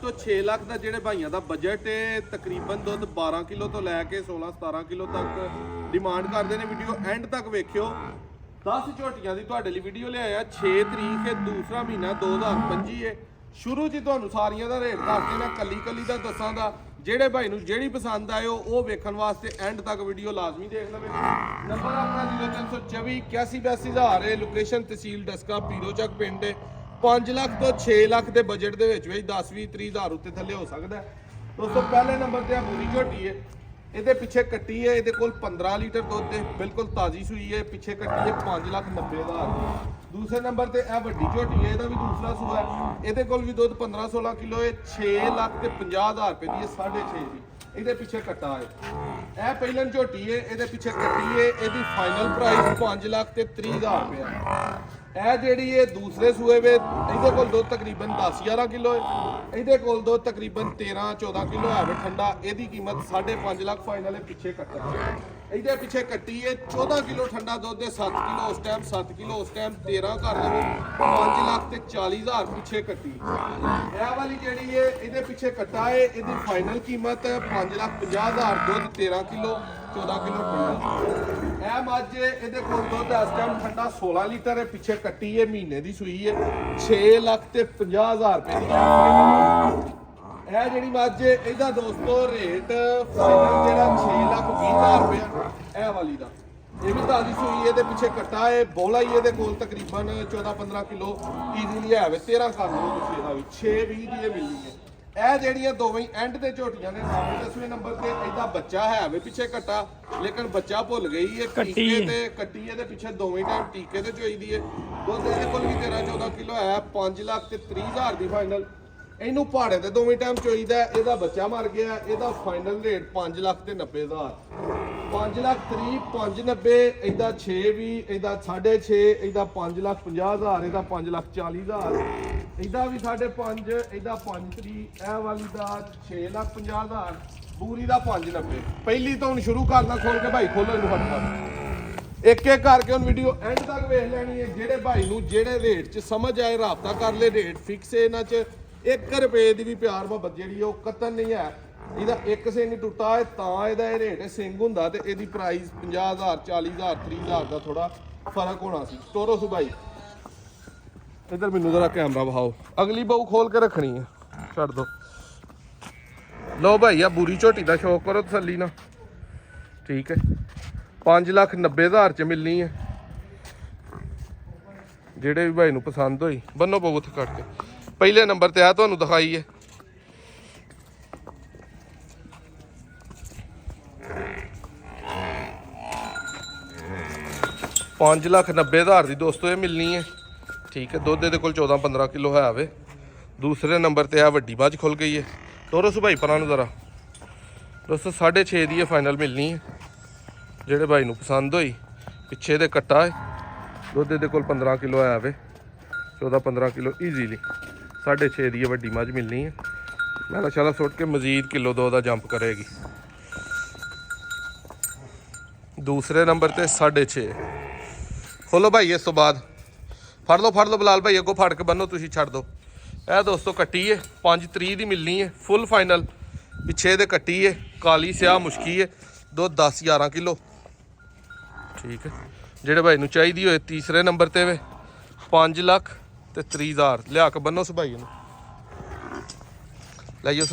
ਤੋਂ 6 ਲੱਖ ਦਾ ਜਿਹੜੇ ਭਾਈਆਂ ਦਾ ਬਜਟ ਹੈ ਤਕਰੀਬਨ ਦੁੱਧ 12 ਕਿਲੋ ਤੋਂ ਲੈ ਕੇ 16-17 ਕਿਲੋ ਤੱਕ ਡਿਮਾਂਡ ਕਰਦੇ ਨੇ। ਵੀਡੀਓ ਐਂਡ ਤੱਕ ਵੇਖਿਓ। 10 ਝੋਟੀਆਂ ਦੀ ਤੁਹਾਡੇ ਲਈ ਵੀਡੀਓ ਲਿਆਇਆ। 6 ਤਰੀਕ ਹੈ, ਦੂਸਰਾ ਮਹੀਨਾ 2025 ਹੈ। ਸ਼ੁਰੂ 'ਚ ਤੁਹਾਨੂੰ ਸਾਰੀਆਂ ਦਾ ਰੇਟ ਦੱਸ ਦੇਣਾ, ਕੱਲੀ ਦਾ ਦੱਸਾਂ ਦਾ। ਜਿਹੜੇ ਭਾਈ ਨੂੰ ਜਿਹੜੀ ਪਸੰਦ ਆਇਓ ਉਹ ਵੇਖਣ ਵਾਸਤੇ ਐਂਡ ਤੱਕ ਵੀਡੀਓ ਲਾਜ਼ਮੀ ਦੇਖ ਲਵੇ। ਨੰਬਰ ਆਪਣਾ 0324 8182 ਹਜ਼ਾਰ ਹੈ। ਲੋਕੇਸ਼ਨ ਤਹਿਸੀਲ ਡਸਕਾ ਪੀਰੋ ਚੱਕ ਪਿੰਡ ਹੈ। 5 ਲੱਖ ਤੋਂ 6 ਲੱਖ ਦੇ ਬਜਟ ਦੇ ਵਿੱਚ 10-20-30 ਹਜ਼ਾਰ ਉੱਤੇ ਥੱਲੇ ਹੋ ਸਕਦਾ ਹੈ। ਦੋਸਤੋ ਪਹਿਲੇ ਨੰਬਰ ਤੇ ਆ ਬੂਰੀ ਝੋਟੀ ਹੈ। ਇਹਦੇ ਪਿੱਛੇ ਕੱਟੀ ਹੈ, ਇਹਦੇ ਕੋਲ 15 ਲੀਟਰ ਦੁੱਧ ਹੈ, ਬਿਲਕੁਲ ਤਾਜ਼ੀ ਸੂਈ ਹੈ। ਪਿੱਛੇ ਕੱਟੀ ਹੈ 5,90,000। ਦੂਸਰੇ ਨੰਬਰ ਤੇ ਇਹ ਵੱਡੀ ਝੋਟੀ ਹੈ, ਇਹਦਾ ਵੀ ਦੂਸਰਾ ਸੂਆ ਹੈ। ਇਹਦੇ ਕੋਲ ਵੀ ਦੁੱਧ 15-16 ਕਿਲੋ ਹੈ। 6,50,000 ਰੁਪਏ ਦੀ ਹੈ, 6.5 ਦੀ। ਇਹਦੇ ਪਿੱਛੇ ਕੱਟਾ ਹੈ। ਇਹ ਪਹਿਲਨ ਝੋਟੀ ਹੈ, ਇਹਦੇ ਪਿੱਛੇ ਕੱਟੀ ਹੈ। ਇਹਦੀ ਫਾਈਨਲ ਪ੍ਰਾਈਸ 5,30,000 ਰੁਪਏ ਹੈ। ਇਹ ਜਿਹੜੀ ਇਹ ਦੂਸਰੇ ਸੂਏ ਵੇ, ਇਹਦੇ ਕੋਲ ਦੁੱਧ ਤਕਰੀਬਨ 10-11 ਕਿਲੋ ਹੈ। ਇਹਦੇ ਕੋਲ ਦੁੱਧ ਤਕਰੀਬਨ 13-14 ਕਿਲੋ ਹੈ ਵੇ ਠੰਡਾ। ਇਹਦੀ ਕੀਮਤ 5.5 ਲੱਖ ਫਾਈਨਲ ਹੈ। ਪਿੱਛੇ ਕੱਟਾ ਇਹਦੇ ਪਿੱਛੇ ਕੱਟੀ ਹੈ 14 ਕਿਲੋ ਠੰਡਾ ਦੁੱਧ ਹੈ। 7 ਕਿਲੋ ਉਸ ਟਾਈਮ, 7 ਕਿਲੋ ਉਸ ਟਾਈਮ, 13 ਕਰ ਲਵੋ 5,40,000 ਪਿੱਛੇ ਕੱਟੀ। ਇਹ ਵਾਲੀ ਜਿਹੜੀ ਹੈ ਇਹਦੇ ਪਿੱਛੇ ਕੱਟਾ ਹੈ। ਇਹਦੀ ਫਾਈਨਲ ਕੀਮਤ 5,50,000। ਦੁੱਧ 13 ਕਿਲੋ, 14 ਕਿਲੋ ਠੰਡਾ। ਇਹ ਮੱਝ ਇਹਦੇ ਕੋਲ ਦੁੱਧ ਇਸ ਟਾਈਮ ਠੰਡਾ 16 ਲੀਟਰ ਹੈ। ਪਿੱਛੇ ਕੱਟੀ ਹੈ, ਮਹੀਨੇ ਦੀ ਸੂਈ ਹੈ। 6,50,000 ਰੁਪਏ ਦੀ ਇਹ ਜਿਹੜੀ ਮੱਝ ਹੈ ਇਹਦਾ ਦੋਸਤੋ ਰੇਟ ਫਾਈਨਲ ਜਿਹੜਾ 6,20,000 ਰੁਪਏ ਇਹ ਵਾਲੀ ਦਾ। ਇਹ ਵੀ ਤਾਜ਼ੀ ਸੂਈ ਹੈ। ਇਹਦੇ ਪਿੱਛੇ ਕੱਟਾ ਹੈ, ਬੋਲਾ ਹੀ ਇਹਦੇ ਕੋਲ ਤਕਰੀਬਨ 14-15 ਕਿਲੋ ਈਜ਼ੀਲੀ ਹੈ ਵੇ। 13 ਕਰ ਲਓ ਤੁਸੀਂ ਇਹਦਾ ਵੀ 6-20 ਦੀ ਇਹ ਮਿਲਣੀ ਹੈ। ਇਹ ਜਿਹੜੀਆਂ ਦੋਵੇਂ ਐਂਡ ਤੇ ਝੋਟੀਆਂ ਨੇ 10ਵੇਂ ਨੰਬਰ ਤੇ ਇਹਦਾ ਬੱਚਾ ਹੈ ਵੇ ਪਿੱਛੇ ਕੱਟਾ, ਲੇਕਿਨ ਬੱਚਾ ਭੁੱਲ ਗਈ ਹੈ। ਟੀਕੇ ਤੇ ਕੱਟੀ ਇਹਦੇ ਪਿੱਛੇ ਦੋਵੇਂ ਟਾਈਮ ਟੀਕੇ ਤੇ ਚੋਈਦੀ ਹੈ। ਦੁੱਧ ਇਹਦੇ ਕੋਲ ਵੀ 13-14 ਕਿਲੋ ਹੈ। 5,30,000 ਦੀ ਫਾਈਨਲ। ਇਹਨੂੰ ਪਹਾੜੇ ਤੇ ਦੋਵੇਂ ਟਾਈਮ ਚੋਈਦਾ। ਇਹਦਾ ਬੱਚਾ ਮਰ ਗਿਆ। ਇਹਦਾ ਫਾਈਨਲ ਰੇਟ 5,90,000। 5,30,000, 5,90,000, ਇਹਦਾ 6,20,000, ਇਹਦਾ 6,5,000, ਇਹਦਾ 5,50,000, ਇਹਦਾ 5,40,000, ਇਹਦਾ ਵੀ 5,500, ਇਹਦਾ 5,30,000, ਇਹ ਵਾਲੀ ਦਾ 6,50,000, ਪੂਰੀ ਦਾ 5,90,000। ਪਹਿਲੀ ਤੋਂ ਹੁਣ ਸ਼ੁਰੂ ਕਰਨਾ ਖੋਲ ਕੇ ਭਾਈ, ਖੋਲੋ ਇਹਨੂੰ ਫਟਾਫਟ। ਇੱਕ ਕਰਕੇ ਹੁਣ ਵੀਡੀਓ ਐਂਡ ਤੱਕ ਵੇਖ ਲੈਣੀ ਹੈ। ਜਿਹੜੇ ਭਾਈ ਨੂੰ ਜਿਹੜੇ ਰੇਟ 'ਚ ਸਮਝ ਆਏ ਰਾਬਤਾ ਕਰ ਲੈ। ਰੇਟ ਫਿਕਸ ਹੈ ਇਹਨਾਂ 'ਚ। 1 ਰੁਪਏ ਦੀ ਵੀ ਪਿਆਰ ਮੁਹੱਬਤ ਜਿਹੜੀ ਉਹ ਕਤਨ ਨਹੀਂ ਹੈ। ਇਹਦਾ ਇੱਕ ਸਿੰਘ ਟੁੱਟਾ ਹੈ ਤਾਂ ਇਹਦਾ ਇਹ ਰੇਟ ਸਿੰਘ ਹੁੰਦਾ ਤੇ ਇਹਦੀ ਪ੍ਰਾਈਸ 50,000, 40,000, 30,000 ਦਾ ਥੋੜਾ ਫਰਕ ਹੋਣਾ ਸੀ। ਤੋਰੋ ਸੁਭਾਈ ਇਧਰ ਮੈਨੂੰ ਜਰਾ ਕੈਮਰਾ ਵਿਖਾਓ। ਅਗਲੀ ਬਾਹੂ ਖੋਲ ਕੇ ਰੱਖਣੀ ਹੈ, ਛੱਡ ਦੋ। ਲਓ ਭਾਈ ਆ ਬੂਰੀ ਝੋਟੀ ਦਾ ਸ਼ੌਕ ਕਰੋ ਤਸੱਲੀ ਨਾਲ, ਠੀਕ ਹੈ। 5,90,000 ਚ ਮਿਲਣੀ ਹੈ। ਜਿਹੜੇ ਵੀ ਭਾਈ ਨੂੰ ਪਸੰਦ ਹੋਈ ਬੰਨੋ ਪਊ ਉੱਥੇ ਕੱਟ ਕੇ। ਪਹਿਲੇ ਨੰਬਰ ਤੇ ਆ ਤੁਹਾਨੂੰ ਦਿਖਾਈ ਹੈ। $5,90,000 ਦੀ ਦੋਸਤੋ ਇਹ ਮਿਲਣੀ ਹੈ, ਠੀਕ ਹੈ। ਦੁੱਧ ਇਹਦੇ ਕੋਲ 14-15 ਕਿਲੋ ਹੈ ਵੇ। ਦੂਸਰੇ ਨੰਬਰ ਤੇ ਆ ਵੱਡੀ ਮੱਝ ਖੁੱਲ ਗਈ ਹੈ। ਤੋਰੋ ਸੁਭਾਈ ਪਰਾਂ ਨੂੰ ਜ਼ਰਾ ਦੋਸਤੋ। 6.5 ਦੀ ਇਹ ਫਾਈਨਲ ਮਿਲਣੀ ਹੈ। ਜਿਹੜੇ ਭਾਈ ਨੂੰ ਪਸੰਦ ਹੋਈ। ਪਿੱਛੇ ਦੇ ਕੱਟਾ ਹੈ। ਦੁੱਧ ਇਹਦੇ ਕੋਲ 15 ਕਿਲੋ ਹੈ ਵੇ। 14-15 ਕਿਲੋ ਈਜ਼ੀਲੀ। 6.5 ਦੀ ਇਹ ਵੱਡੀ ਮੱਝ ਮਿਲਣੀ ਹੈ। ਮੈਂ ਸ਼ਾਲਾ ਸੁੱਟ ਕੇ ਮਜ਼ੀਦ ਕਿਲੋ 2 ਦਾ ਜੰਪ ਕਰੇਗੀ। ਦੂਸਰੇ ਨੰਬਰ ਤੇ 6.5। ਖੋਲੋ ਭਾਈ। ਇਸ ਤੋਂ ਬਾਅਦ ਫੜ ਲਓ ਬਲਾਲ ਭਾਈ, ਅੱਗੋਂ ਫੜ ਕੇ ਬੰਨੋ, ਤੁਸੀਂ ਛੱਡ ਦਿਓ। ਇਹ ਦੋਸਤੋ ਕੱਟੀ ਹੈ 5.30 ਦੀ ਮਿਲਣੀ ਹੈ ਫੁੱਲ ਫਾਈਨਲ। ਪਿੱਛੇ ਦੇ ਕੱਟੀ ਹੈ, ਕਾਲੀ ਸਿਆਹ ਮੁਸ਼ਕੀ ਹੈ। ਦੁੱਧ 10-11 ਕਿਲੋ, ਠੀਕ ਹੈ। ਜਿਹੜੇ ਭਾਈ ਨੂੰ ਚਾਹੀਦੀ ਹੋਏ ਤੀਸਰੇ ਨੰਬਰ ਤੇ ਵੇ 5,30,000 ਲਿਆ ਕੇ ਬੰਨੋ ਸੁਭਾਈ ਨੂੰ। ਲਾਈਓ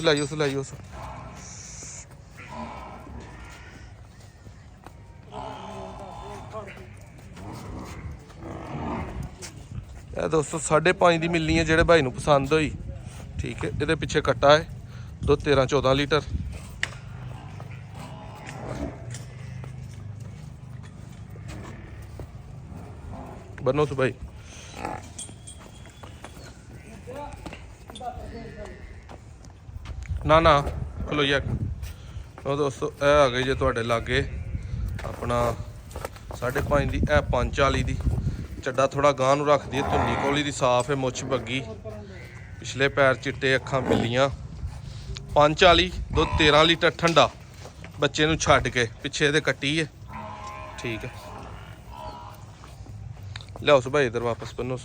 ਇਹ ਦੋਸਤੋ 5.5 ਦੀ ਮਿਲਣੀ ਹੈ। ਜਿਹੜੇ ਭਾਈ ਨੂੰ ਪਸੰਦ ਹੋਈ, ਠੀਕ ਹੈ। ਇਹਦੇ ਪਿੱਛੇ ਕੱਟਾ ਹੈ। ਦੁੱਧ 13-14 ਲੀਟਰ। ਬੰਨੋ ਸੁਭਾਈ। ਨਾ ਖਲੋਈਆ। ਉਹ ਦੋਸਤੋ ਇਹ ਆ ਗਈ ਜੇ ਤੁਹਾਡੇ ਲਾਗੇ ਆਪਣਾ 5.5 ਦੀ। ਇਹ 5.40 ਦੀ। ਚੱਡਾ ਥੋੜਾ ਗਾਂ ਨੂੰ ਰੱਖਦੀ ਹੈ। ਧੁੰਨੀ ਕੋਲੀ ਦੀ ਸਾਫ਼ ਹੈ, ਮੁੱਛ ਬੱਗੀ, ਪਿਛਲੇ ਪੈਰ ਚਿੱਟੇ, ਅੱਖਾਂ ਬਿੱਲੀਆਂ। 5.40 ਦੁੱਧ 13 ਲੀਟਰ ਠੰਡਾ। ਬੱਚੇ ਨੂੰ ਛੱਡ ਕੇ ਪਿੱਛੇ ਦੇ ਕੱਟੀ ਹੈ, ਠੀਕ ਹੈ। ਲਿਆਓ ਸੁਭਾਈ ਇਧਰ ਵਾਪਸ ਬੰਨੋ।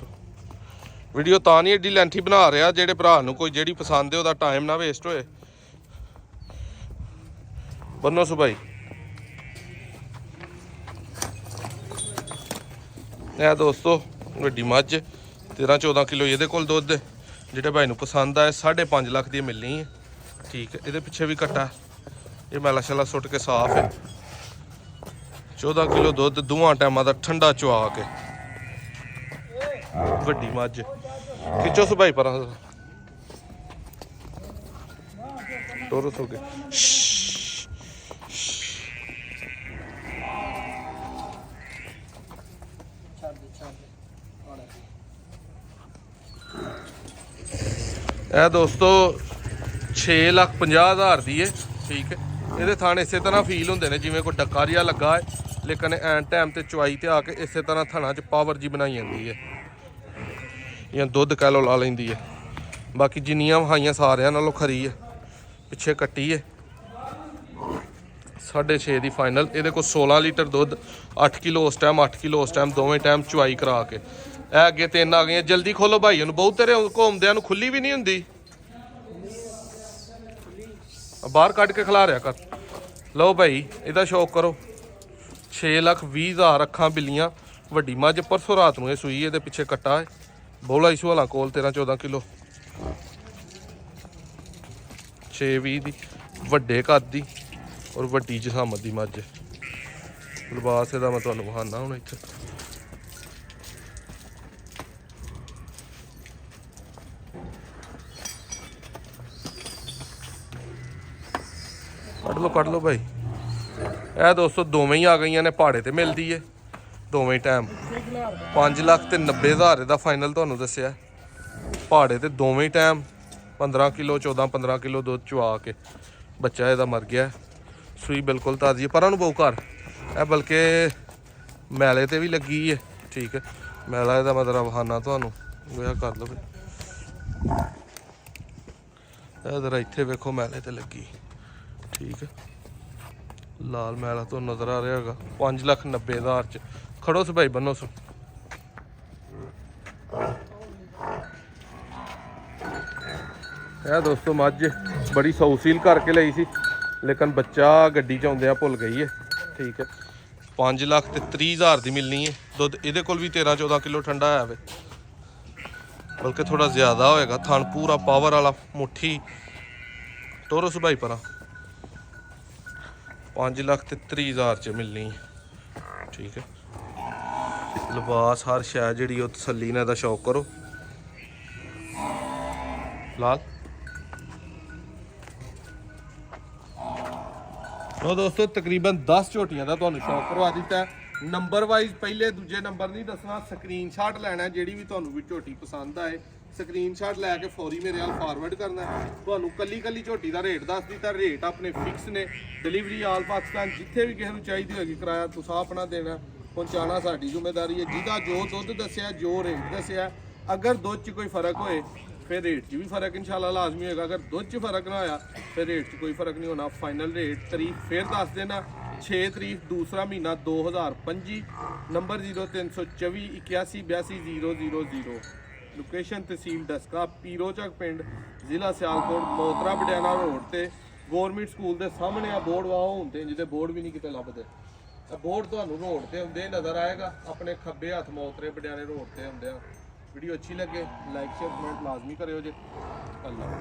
ਵੀਡੀਓ ਤਾਂ ਨਹੀਂ ਏਡੀ ਲੈਂਥੀ ਬਣਾ ਰਿਹਾ, ਜਿਹੜੇ ਭਰਾ ਨੂੰ ਕੋਈ ਜਿਹੜੀ ਪਸੰਦ ਹੈ ਉਹਦਾ ਟਾਈਮ ਨਾ ਵੇਸਟ ਹੋਏ। ਬੰਨੋ ਸੁਭਾਈ ਇਹ ਦੋਸਤੋ ਵੱਡੀ ਮੱਝ 13-14 ਕਿਲੋ ਇਹਦੇ ਕੋਲ ਦੁੱਧ। ਜਿਹੜੇ ਭਾਈ ਨੂੰ ਪਸੰਦ ਆਏ 5.5 ਲੱਖ ਦੀ ਮਿਲਣੀ ਹੈ। ਠੀਕ ਹੈ, ਇਹਦੇ ਪਿੱਛੇ ਵੀ ਕੱਟਾ, ਇਹ ਮੈਲਾ ਸ਼ੈਲਾ ਸੁੱਟ ਕੇ ਸਾਫ਼ ਹੈ। 14 ਕਿਲੋ ਦੁੱਧ ਦੋਵਾਂ ਟਾਈਮਾਂ ਦਾ ਠੰਡਾ ਚੁਆ ਕੇ ਵੱਡੀ ਮੱਝ। ਖਿੱਚੋ ਸੁਭਾਈ ਪਰਾਂ ਟੋਰਸ ਹੋ ਗਏ। ਇਹ ਦੋਸਤੋ 6,50,000 ਦੀ ਹੈ। ਠੀਕ ਹੈ, ਇਹਦੇ ਥਾਣੇ ਇਸੇ ਤਰ੍ਹਾਂ ਫੀਲ ਹੁੰਦੇ ਨੇ ਜਿਵੇਂ ਕੋਈ ਡੱਕਾ ਜਿਹਾ ਲੱਗਾ ਹੈ, ਲੇਕਿਨ ਐਨ ਟਾਈਮ ਤੇ ਚੁਆਈ ਤੇ ਆ ਕੇ ਇਸੇ ਤਰ੍ਹਾਂ ਥਾਣਾ 'ਚ ਪਾਵਰ ਜੀ ਬਣਾਈ ਜਾਂਦੀ ਹੈ, ਜਾਂ ਦੁੱਧ ਕਹਿ ਲਓ ਲਾ ਲੈਂਦੀ ਹੈ। ਬਾਕੀ ਜਿੰਨੀਆਂ ਵਹਾਈਆਂ ਸਾਰਿਆਂ ਨਾਲੋਂ ਖਰੀ ਹੈ। ਪਿੱਛੇ ਕੱਟੀ ਹੈ 6.5 ਦੀ ਫਾਈਨਲ। ਇਹਦੇ ਕੋਲ 16 ਲੀਟਰ ਦੁੱਧ, 8 ਕਿਲੋ ਉਸ ਟਾਈਮ, 8 ਕਿਲੋ ਉਸ ਟਾਈਮ, ਦੋਵੇਂ ਟਾਈਮ ਚੁਆਈ ਕਰਾ ਕੇ। ਇਹ ਅੱਗੇ 3 ਆ ਗਈਆਂ। ਜਲਦੀ ਖੋਲੋ ਭਾਈ ਉਹਨੂੰ, ਬਹੁਤ ਤੇਰੇ ਘੁੰਮਦਿਆਂ ਨੂੰ ਖੁੱਲੀ ਵੀ ਨਹੀਂ ਹੁੰਦੀ। ਬਾਹਰ ਕੱਢ ਕੇ ਖਿਲਾ ਰਿਆ ਕਰ। ਲਓ ਭਾਈ ਇਹਦਾ ਸ਼ੌਕ ਕਰੋ। 6,20,000 ਅੱਖਾਂ ਬਿੱਲੀਆਂ ਵੱਡੀ ਮੱਝ। ਪਰਸੋਂ ਰਾਤ ਨੂੰ ਇਹ ਸੂਈ। ਇਹਦੇ ਪਿੱਛੇ ਕੱਟਾ ਹੈ ਬੋਲਾ ਇਸ਼ੂ ਵਾਲਾ ਕੋਲ 13-14 ਕਿਲੋ 6-20 ਦੀ ਵੱਡੇ ਕੱਦ ਦੀ ਔਰ ਵੱਡੀ ਜਸਾਮਤ ਦੀ ਮੱਝ। ਲਿਬਾਸ ਇਹਦਾ ਮੈਂ ਤੁਹਾਨੂੰ ਵਿਖਾਉਂਦਾ ਹੁਣ ਇੱਥੇ। ਕੱਢ ਲਓ ਭਾਈ। ਇਹ ਦੋਸਤੋ ਦੋਵੇਂ ਹੀ ਆ ਗਈਆਂ ਨੇ, ਪਹਾੜੇ ਤੇ ਮਿਲਦੀ ਏ ਦੋਵੇਂ ਟਾਈਮ। 5,90,000 ਇਹਦਾ ਫਾਈਨਲ ਤੁਹਾਨੂੰ ਦੱਸਿਆ। ਪਹਾੜੇ ਤੇ ਦੋਵੇਂ ਟਾਈਮ 15 ਕਿਲੋ 14-15 ਕਿਲੋ ਦੁੱਧ ਚੁਆ ਕੇ। ਬੱਚਾ ਇਹਦਾ ਮਰ ਗਿਆ। ਸੂਈ ਬਿਲਕੁਲ ਤਾਜ਼ੀ ਹੈ। ਪਰਾਂ ਨੂੰ ਬਹੁ ਘਰ ਇਹ ਬਲਕਿ ਮੈਲੇ ਤੇ ਵੀ ਲੱਗੀ ਹੈ। ਠੀਕ ਹੈ, ਮੈਲਾ ਇਹਦਾ ਮਤਲਬ ਬਹਾਨਾ ਤੁਹਾਨੂੰ ਇਹ ਕਰ ਲਓ। ਇਹ ਜ਼ਰਾ ਇੱਥੇ ਵੇਖੋ ਮੈਲੇ ਤੇ ਲੱਗੀ। ਠੀਕ ਹੈ, ਲਾਲ ਮੈਲਾ ਤੁਹਾਨੂੰ ਨਜ਼ਰ ਆ ਰਿਹਾ ਹੈਗਾ। 5,90,000 ਚ ਖੜੋ ਸੀ ਭਾਈ, ਬੰਨੋ ਸੋ। ਇਹ ਦੋਸਤੋ ਮੱਝ ਬੜੀ ਸੌ ਸੀਲ ਕਰਕੇ ਲਈ ਸੀ, ਲੇਕਿਨ ਬੱਚਾ ਗੱਡੀ ਚ ਆਉਂਦਿਆਂ ਭੁੱਲ ਗਈ ਹੈ। ਠੀਕ ਹੈ, 5,30,000 ਦੀ ਮਿਲਣੀ ਹੈ। ਦੁੱਧ ਇਹਦੇ ਕੋਲ ਵੀ 13-14 ਕਿਲੋ ਠੰਡਾ ਹੈ ਵੇ, ਬਲਕਿ ਥੋੜਾ ਜ਼ਿਆਦਾ ਹੋਏਗਾ। ਥਣ ਪੂਰਾ ਪਾਵਰ ਵਾਲਾ, ਮੁੱਠੀ ਟੋਰੋ ਸੀ ਭਾਈ ਪਰਾਂ। 5,30,000 ਚ ਮਿਲਣੀ ਹੈ। ਠੀਕ ਹੈ, ਲਿਬਾਸ ਹਰ ਸ਼ੈ ਜਿਹੜੀ ਉਹ ਤਸੱਲੀ ਨਾਲ ਦਾ ਸ਼ੌਕ ਕਰੋ। ਲਾਲ ਲੋ ਦੋਸਤੋ, ਤਕਰੀਬਨ 10 ਝੋਟੀਆਂ ਦਾ ਤੁਹਾਨੂੰ ਸ਼ੌਕ ਕਰਵਾ ਦਿੱਤਾ। ਨੰਬਰ ਵਾਈਜ਼ ਪਹਿਲੇ ਦੂਜੇ ਨੰਬਰ ਨਹੀਂ ਦੱਸਣਾ, ਸਕਰੀਨਸ਼ਾਟ ਲੈਣਾ। ਜਿਹੜੀ ਵੀ ਤੁਹਾਨੂੰ ਵੀ ਝੋਟੀ ਪਸੰਦ ਆਏ ਸਕਰੀਨਸ਼ਾਟ ਲੈ ਕੇ ਫੌਰੀ ਮੇਰੇ ਨਾਲ ਫਾਰਵਰਡ ਕਰਨਾ। ਤੁਹਾਨੂੰ ਕੱਲੀ ਝੋਟੀ ਦਾ ਰੇਟ ਦੱਸ ਦਿੱਤਾ। ਰੇਟ ਆਪਣੇ ਫਿਕਸ ਨੇ। ਡਿਲੀਵਰੀ ਆਲ ਪਾਕਿਸਤਾਨ, ਜਿੱਥੇ ਵੀ ਕਿਸੇ ਨੂੰ ਚਾਹੀਦੀ ਹੋਏਗੀ ਕਿਰਾਇਆ ਤੁਸੀਂ ਆਪਣਾ ਦੇਣਾ, ਪਹੁੰਚਾਉਣਾ ਸਾਡੀ ਜ਼ਿੰਮੇਵਾਰੀ ਹੈ। ਜਿਹਦਾ ਜੋ ਦੁੱਧ ਦੱਸਿਆ, ਜੋ ਰੇਟ ਦੱਸਿਆ, ਅਗਰ ਦੁੱਧ 'ਚ ਕੋਈ ਫਰਕ ਹੋਏ ਫਿਰ ਰੇਟ 'ਚ ਵੀ ਫਰਕ ਇਨਸ਼ਾਅੱਲਾ ਲਾਜ਼ਮੀ ਹੋਏਗਾ। ਅਗਰ ਦੁੱਧ 'ਚ ਫਰਕ ਨਾ ਹੋਇਆ ਫਿਰ ਰੇਟ 'ਚ ਕੋਈ ਫਰਕ ਨਹੀਂ ਹੋਣਾ। ਫਾਈਨਲ ਰੇਟ ਤਰੀਕ ਫਿਰ ਦੱਸ ਦੇਣਾ। 6 ਤਰੀਕ ਦੂਸਰਾ ਮਹੀਨਾ 2025। ਨੰਬਰ 0324 81 82 000। ਲੋਕੇਸ਼ਨ ਤਹਿਸੀਲ ਡਸਕਾ, ਪੀਰੋ ਚੱਕ ਪਿੰਡ, ਜ਼ਿਲ੍ਹਾ ਸਿਆਲਕੋਟ, ਮੋਤਰਾ ਬਡਿਆਣਾ ਰੋਡ ਤੇ ਗੌਰਮੈਂਟ ਸਕੂਲ ਦੇ ਸਾਹਮਣੇ ਆ ਬੋਰਡ ਵਾਹ ਹੁੰਦੇ, ਜਿਹਦੇ ਬੋਰਡ ਵੀ ਨਹੀਂ ਕਿਤੇ ਲੱਭਦੇ। ਬੋਰਡ ਤੁਹਾਨੂੰ ਰੋਡ ਤੇ ਹੁੰਦੇ ਨਜ਼ਰ ਆਏਗਾ। ਆਪਣੇ ਖੱਬੇ ਹੱਥ ਮੋਤਰੇ ਬਡਿਆਣੇ ਰੋਡ ਤੇ ਹੁੰਦੇ ਆ। ਵੀਡੀਓ ਅੱਛੀ ਲੱਗੇ ਲਾਈਕ ਸ਼ੇਅਰ ਕਮੈਂਟ ਲਾਜ਼ਮੀ ਕਰਿਓ ਜੀ। ਅੱਲਾ।